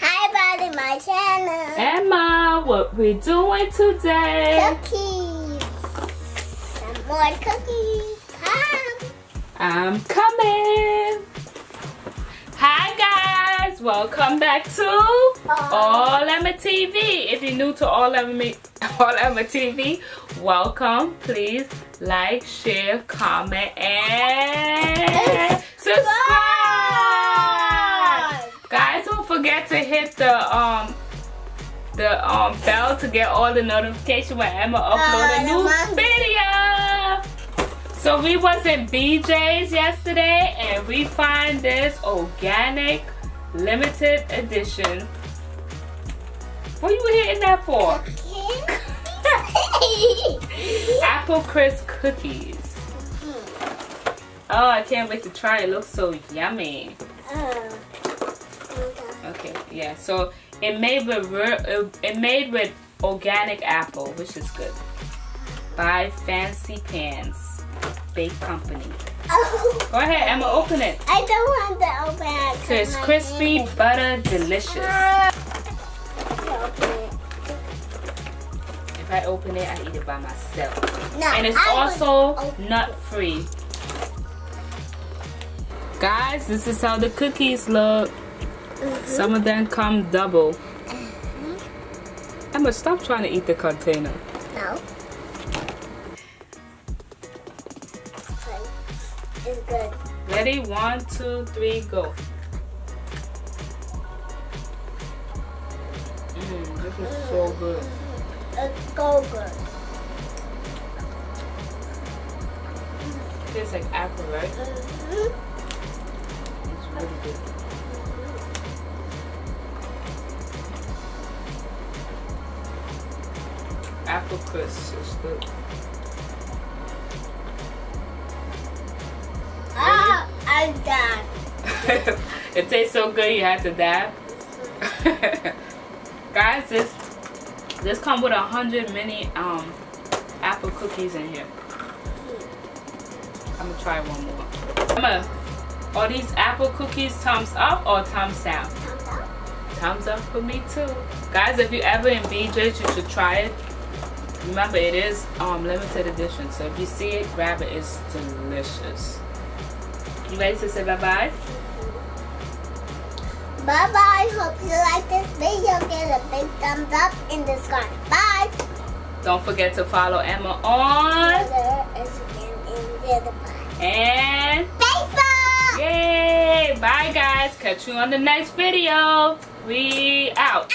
Hi everybody, my channel. Emma, what we doing today? Cookies. Some more cookies. Come. I'm coming. Hi guys, welcome back to All Emma TV. If you're new to All Emma TV, welcome. Please like, share, comment, and subscribe. Guys, don't forget to hit the bell to get all the notifications when Emma upload a new video. So we was in BJ's yesterday and we find this organic limited edition. What you hitting that for? Apple Crisp cookies. Oh, I can't wait to try it. It looks so yummy. Okay, yeah. So it made with organic apple, which is good. By Fancy Pants Bake Company. Go ahead, Emma, open it. I don't want to open it. So it's crispy, butter, delicious. If I open it, I eat it by myself. No, and it's also nut free. Guys, this is how the cookies look. Some of them come double. Emma, stop trying to eat the container. No. It's good. Ready? 1, 2, 3, go. This is so good. It's so good. Tastes like apple, right? It's really good. Apple crisp is good. Oh, I'm done. It tastes so good you had to dab. Guys, this comes with 100 mini apple cookies in here. I'm gonna try one more. Emma, are these apple cookies thumbs up or thumbs down? Thumbs up. Thumbs up for me too. Guys, if you're ever in BJ's, you should try it. Remember, it is limited edition, so if you see it, grab it. It's delicious. You ready to say bye-bye? Bye-bye. Hope you like this video. Give a big thumbs up and subscribe. Bye. Don't forget to follow Emma on Twitter, Instagram, and Facebook. yay! Bye guys. Catch you on the next video. We out.